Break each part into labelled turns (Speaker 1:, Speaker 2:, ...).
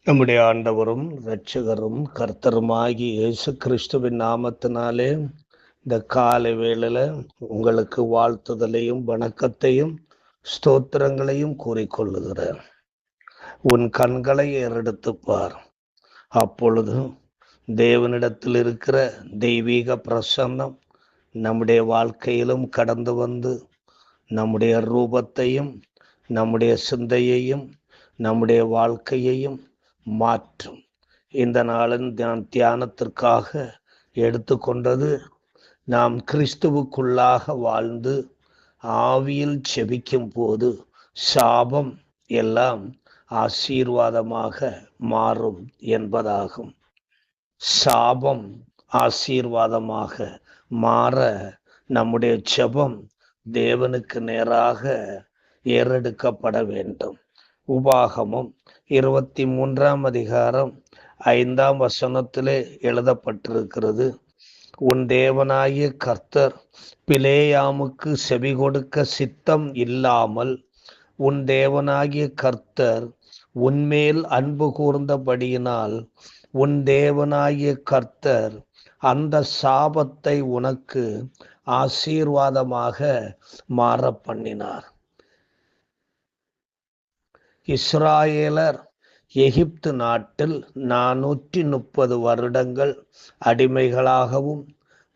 Speaker 1: நம்முடைய ஆண்டவரும் இரட்சகரும் கர்த்தருமாகி இயேசு கிறிஸ்துவின் நாமத்தினாலே இந்த காலை வேளையில உங்களுக்கு வாழ்த்துதலையும் வணக்கத்தையும் ஸ்தோத்திரங்களையும் கூறிக்கொள்ளுகிறேன். உன் கண்களை ஏறெடுத்துப் பார், அப்பொழுது தேவனிடத்தில் இருக்கிற தெய்வீக பிரசன்னம் நம்முடைய வாழ்க்கையிலும் கடந்து வந்து நம்முடைய ரூபத்தையும் நம்முடைய சிந்தையையும் நம்முடைய வாழ்க்கையையும் மாற்றும். இந்த நாளின் தியானத்திற்காக எடுத்துக்கொண்டது, நாம் கிறிஸ்துவுக்குள்ளாக வாழ்ந்து ஆவியில் செபிக்கும் போது சாபம் எல்லாம் ஆசீர்வாதமாக மாறும் என்பதாகும். சாபம் ஆசீர்வாதமாக மாற நம்முடைய ஜெபம் தேவனுக்கு நேராக ஏறெடுக்கப்பட வேண்டும். உபாகமம் 23 அதிகாரம் 5 எழுதப்பட்டிருக்கிறது, உன் தேவனாகிய கர்த்தர் பிலேயாமுக்கு செவி கொடுக்க சித்தம் இல்லாமல் உன் தேவனாகிய கர்த்தர் உன்மேல் அன்பு கூர்ந்தபடியினால் உன் தேவனாகிய கர்த்தர் அந்த சாபத்தை உனக்கு ஆசீர்வாதமாக மாற பண்ணினார். இஸ்ராயேலர் எகிப்து நாட்டில் 430 வருடங்கள் அடிமைகளாகவும்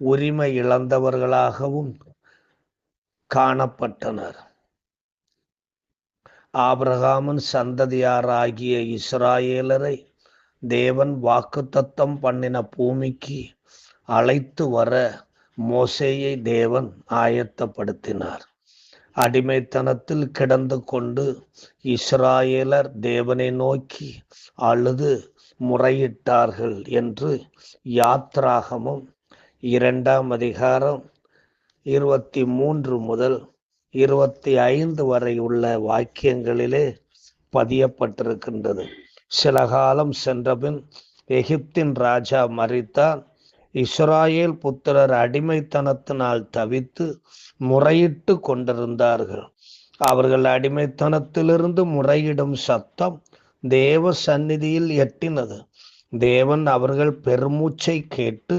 Speaker 1: உரிமை இழந்தவர்களாகவும் காணப்பட்டனர். ஆபிரகாமின் சந்ததியாராகிய இஸ்ராயேலரை தேவன் வாக்குத்தத்தம் பண்ணின பூமிக்கு அழைத்து வர மோசேயை தேவன் ஆயத்தப்படுத்தினார். அடிமைத்தனத்தில் கிடந்து கொண்டு இஸ்ராயேலர் தேவனை நோக்கி அழுது முறையிட்டார்கள் என்று யாத்ராகமம் 2 அதிகாரம் 23 முதல் 25 வரை உள்ள வாக்கியங்களிலே பதியப்பட்டிருக்கின்றது. சில காலம் சென்றபின் எகிப்தின் ராஜா மரித்தான். இஸ்ராயேல் புத்திரர் அடிமைத்தனத்தினால் தவித்து முறையிட்டு கொண்டிருந்தார்கள். அவர்கள் அடிமைத்தனத்திலிருந்து முறையிடும் சத்தம் தேவ சந்நிதியில் எட்டினது. தேவன் அவர்கள் பெருமூச்சை கேட்டு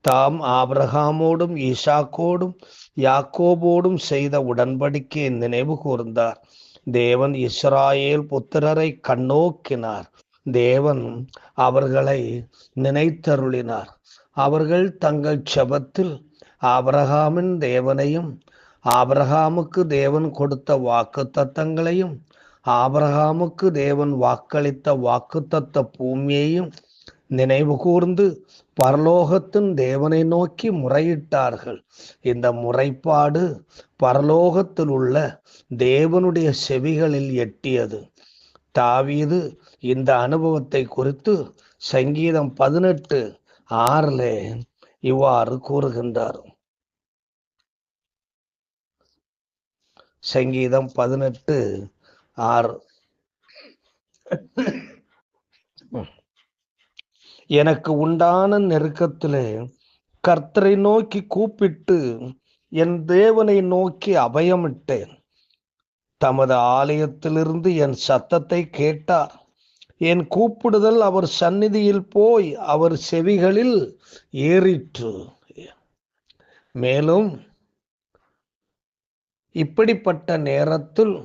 Speaker 1: தாம் ஆபிரகாமோடும் ஈசாக்கோடும் யாக்கோபோடும் செய்த உடன்படிக்கையை நினைவு கூர்ந்தார். தேவன் இஸ்ராயேல் புத்திரரை கண்ணோக்கினார். தேவன் அவர்களை நினைத்தருளினார். அவர்கள் தங்கள் ஜெபத்தில் ஆபிரகாமின் தேவனையும் ஆபிரகாமுக்கு தேவன் கொடுத்த வாக்குத்தத்தங்களையும் ஆபிரகாமுக்கு தேவன் வாக்களித்த வாக்குத்தத்த பூமியையும் நினைவு கூர்ந்து பரலோகத்தின் தேவனை நோக்கி முறையிட்டார்கள். இந்த முறைப்பாடு பரலோகத்தில் உள்ள தேவனுடைய செவிகளில் எட்டியது. தாவீது இந்த அனுபவத்தை குறித்து சங்கீதம் 18:6 இவ்வாறு கூறுகின்றார். சங்கீதம் 18:6, எனக்கு உண்டான நெருக்கத்திலே கர்த்தரை நோக்கி கூப்பிட்டு என் தேவனை நோக்கி அபயமிட்டேன். தமது ஆலயத்திலிருந்து என் சத்தத்தை கேட்டார். என் கூப்பிடுதல் அவர் சந்நிதியில் போய் அவர் செவிகளில் ஏறிற்று. மேலும் இப்படிப்பட்ட நேரத்தில்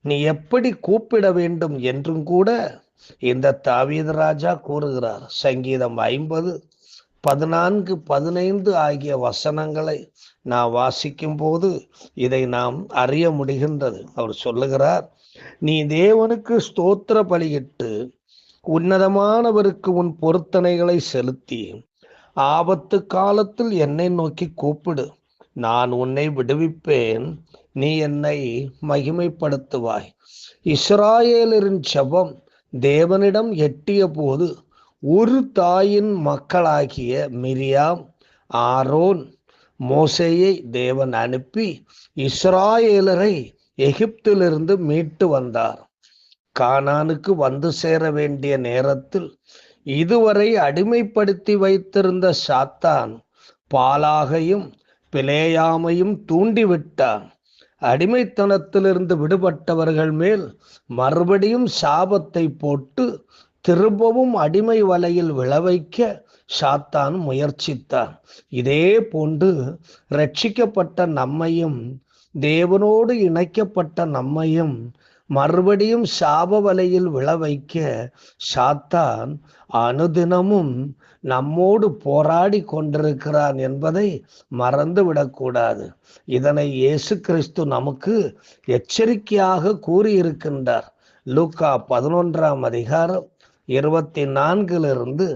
Speaker 1: நீ எப்படி கூப்பிட வேண்டும் என்றும் கூட இந்த தாவீது ராஜா கூறுகிறார். சங்கீதம் 50:14-15 ஆகிய வசனங்களை நான் வாசிக்கும் போது இதை நாம் அறிய முடிகின்றது. அவர் சொல்லுகிறார், நீ தேவனுக்கு ஸ்தோத்திர பலியிட்டு உன்னதமானவருக்கு உன் பொருத்தனைகளை செலுத்தி ஆபத்து காலத்தில் என்னை நோக்கி கூப்பிடு, நான் உன்னை விடுவிப்பேன், நீ என்னை மகிமைப்படுத்துவாய். இஸ்ராயேலரின் ஜெபம் தேவனிடம் எட்டிய போது ஒரு தாயின் மக்களாகிய மிரியாம், ஆரோன், மோசேயை தேவன் அனுப்பி இஸ்ராயேலரை எகிப்திலிருந்து மீட்டு வந்தார். கானானுக்கு வந்து சேர வேண்டிய நேரத்தில் இதுவரை அடிமைப்படுத்தி வைத்திருந்த சாத்தான் பாலாகையும் பிலேயாமையும் தூண்டிவிட்டான். அடிமைத்தனத்திலிருந்து விடுபட்டவர்கள் மேல் மறுபடியும் சாபத்தை போட்டு திரும்பவும் அடிமை வலையில் விழவைக்க சாத்தான் முயற்சித்தான். இதே போன்று ரட்சிக்கப்பட்ட நம்மையும், தேவனோடு இணைக்கப்பட்ட நம்மையும் மறுபடியும் சாப வலையில் விழவைக்க சாத்தான் அனுதினமும் நம்மோடு போராடி கொண்டிருக்கிறான் என்பதை மறந்துவிடக்கூடாது. இதனை இயேசு கிறிஸ்து நமக்கு எச்சரிக்கையாக கூறியிருக்கின்றார். லூக்கா 11ஆம் அதிகாரம் 24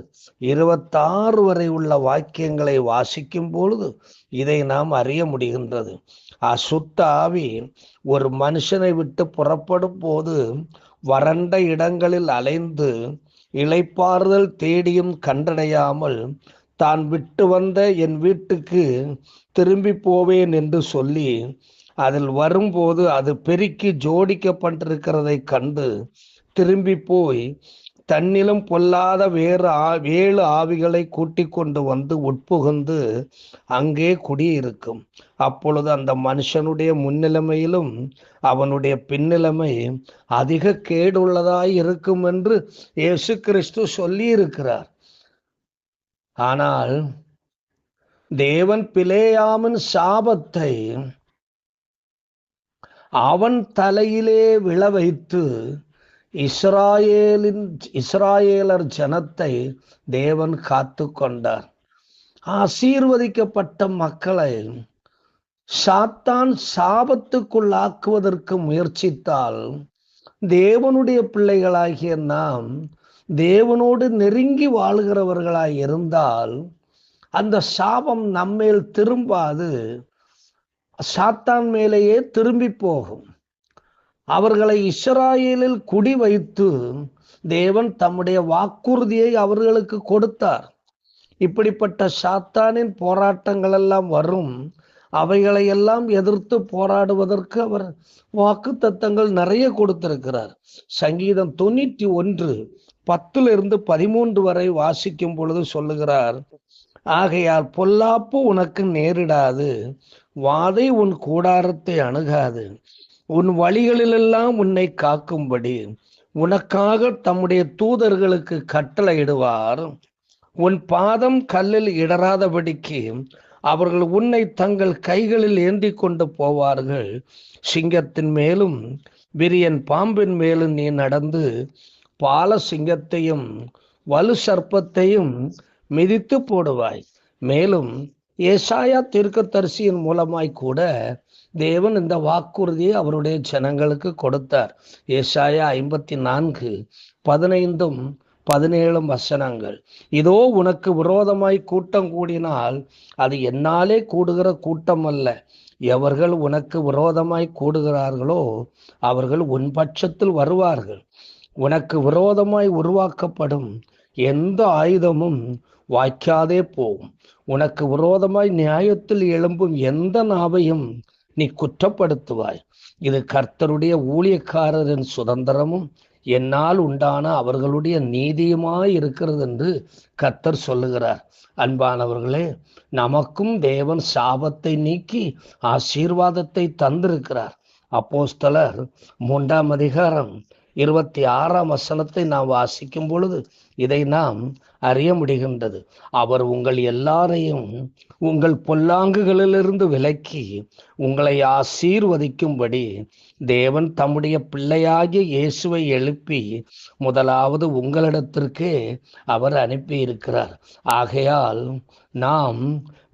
Speaker 1: 26 வரை உள்ள வாக்கியங்களை வாசிக்கும் பொழுது இதை நாம் அறிய முடிகின்றது. அசுத்த ஆவி ஒரு மனுஷனை விட்டு புறப்படும் போது வறண்ட இடங்களில் அலைந்து இளைப்பாறுதல் தேடியும் கண்டடையாமல் தான் விட்டு வந்த என் வீட்டுக்கு திரும்பி போவேன் என்று சொல்லி அதில் வரும்போது அது பெருக்கி ஜோடிக்கப்பட்டிருக்கிறதை கண்டு திரும்பி போய் தன்னிலும் பொல்லாத வேறு ஆவிகளை கூட்டிக் கொண்டு வந்து உட்புகுந்து அங்கே குடியிருக்கும். அப்பொழுது அந்த மனுஷனுடைய முன்னிலைமையிலும் அவனுடைய பின்னிலைமை அதிக கேடுள்ளதாய் இருக்கும் என்று இயேசு கிறிஸ்து சொல்லி இருக்கிறார். ஆனால் தேவன் பிலேயாமின் சாபத்தை அவன் தலையிலே விழ வைத்து இஸ்ராயேலர் ஜனத்தை தேவன் காத்து கொண்டார். ஆசீர்வதிக்கப்பட்ட மக்களை சாத்தான் சாபத்துக்குள்ளாக்குவதற்கு முயற்சித்தால் தேவனுடைய பிள்ளைகளாகிய நாம் தேவனோடு நெருங்கி வாழ்கிறவர்களாய் இருந்தால் அந்த சாபம் நம்மேல் திரும்பாது, சாத்தான் மேலேயே திரும்பி போகும். அவர்களை இஸ்ராயேலில் குடி வைத்து தேவன் தம்முடைய வாக்குறுதியை அவர்களுக்கு கொடுத்தார். இப்படிப்பட்ட சாத்தானின் போராட்டங்கள் எல்லாம் வரும். அவைகளை எல்லாம் எதிர்த்து போராடுவதற்கு அவர் வாக்குத்தத்தங்கள் நிறைய கொடுத்திருக்கிறார். சங்கீதம் 91:10-13 வரை வாசிக்கும் பொழுது சொல்லுகிறார், ஆகையால் பொல்லாப்பு உனக்கு நேரிடாது, வாதை உன் கூடாரத்தை அணுகாது, உன் வழிகளிலெல்லாம் உன்னை காக்கும்படி உனக்காக தம்முடைய தூதர்களுக்கு கட்டளையிடுவார். உன் பாதம் கல்லில் இடராதபடிக்கு அவர்கள் உன்னை தங்கள் கைகளில் ஏந்தி கொண்டு போவார்கள். சிங்கத்தின் மேலும் விரியன் பாம்பின் மேலும் நீ நடந்து பால சிங்கத்தையும் வலு சர்ப்பத்தையும் மிதித்து போடுவாய். மேலும் ஏசாயா தீர்க்கதரிசியின் மூலமாய் கூட தேவன் இந்த வாக்குறுதியை அவருடைய ஜனங்களுக்கு கொடுத்தார். ஏசாயா 54:15-17 வசனங்கள். இதோ உனக்கு விரோதமாய் கூட்டம் கூடினால் அது என்னாலே கூடுகிற கூட்டம் அல்ல. எவர்கள் உனக்கு விரோதமாய் கூடுகிறார்களோ அவர்கள் உன் பட்சத்தில் வருவார்கள். உனக்கு விரோதமாய் உருவாக்கப்படும் எந்த ஆயுதமும் வாய்க்காதே போகும். உனக்கு விரோதமாய் நியாயத்தில் எழும்பும் எந்த நாவையும் நீ குற்றப்படுத்துவாய். இது கர்த்தருடைய ஊழியக்காரரின் சுதந்திரமும் என்னால் உண்டான அவர்களுடைய நீதியுமாய் இருக்கிறது என்று கர்த்தர் சொல்லுகிறார். அன்பானவர்களே, நமக்கும் தேவன் சாபத்தை நீக்கி ஆசீர்வாதத்தை தந்திருக்கிறார். அப்போஸ்தலர் 3ஆம் அதிகாரம் 26ஆம் வசனத்தை நாம் வாசிக்கும் பொழுது இதை நாம் அறிய முடிகின்றது. அவர் உங்கள் எல்லாரையும் உங்கள் பொல்லாங்குகளிலிருந்து விலக்கி உங்களை ஆசீர்வதிக்கும்படி தேவன் தம்முடைய பிள்ளையாகிய இயேசுவை எழுப்பி முதலாவது உங்களிடத்திற்கே அவர் அனுப்பி இருக்கிறார். ஆகையால் நாம்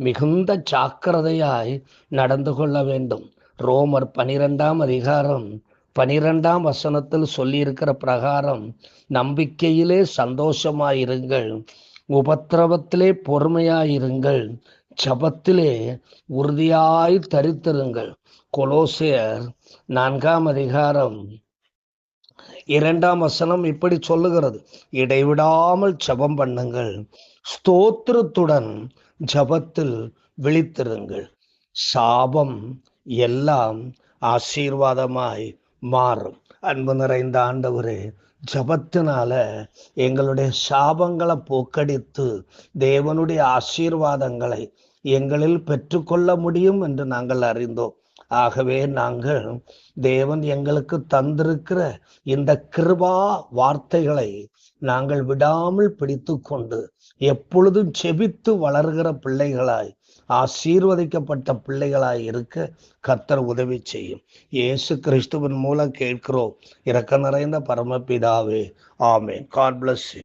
Speaker 1: மிகுந்த ஜாக்கிரதையாய் நடந்து கொள்ள வேண்டும். ரோமர் 12ஆம் அதிகாரம் 12ஆம் வசனத்தில் சொல்லியிருக்கிற பிரகாரம் நம்பிக்கையிலே சந்தோஷமாயிருங்கள், உபத்திரவத்திலே பொறுமையாயிருங்கள், ஜபத்திலே உறுதியாய் தரித்திருங்கள். கொலோசியர் 4ஆம் அதிகாரம் 2ஆம் வசனம் இப்படி சொல்லுகிறது, இடைவிடாமல் ஜபம் பண்ணுங்கள், ஸ்தோத்திரத்துடன் ஜபத்தில் விழித்திருங்கள். சாபம் எல்லாம் ஆசீர்வாதமாய் மாறும். அன்பு நிறைந்த ஆண்டவரே, ஜபத்தினால எங்களுடைய சாபங்களை போக்கடித்து தேவனுடைய ஆசீர்வாதங்களை எங்களில் பெற்றுக்கொள்ள முடியும் என்று நாங்கள் அறிந்தோம். ஆகவே நாங்கள் தேவன் எங்களுக்கு தந்திருக்கிற இந்த கிருபா வார்த்தைகளை நாங்கள் விடாமல் பிடித்து கொண்டு எப்பொழுதும் செபித்து வளர்கிற பிள்ளைகளாய், ஆசீர்வதிக்கப்பட்ட பிள்ளைகளாய் இருக்க கர்த்தர் உதவி செய்யும். இயேசு கிறிஸ்துவின் மூலம் கேட்கிறோம் இரக்க நிறைந்த பரமபிதாவே, ஆமென். God bless you.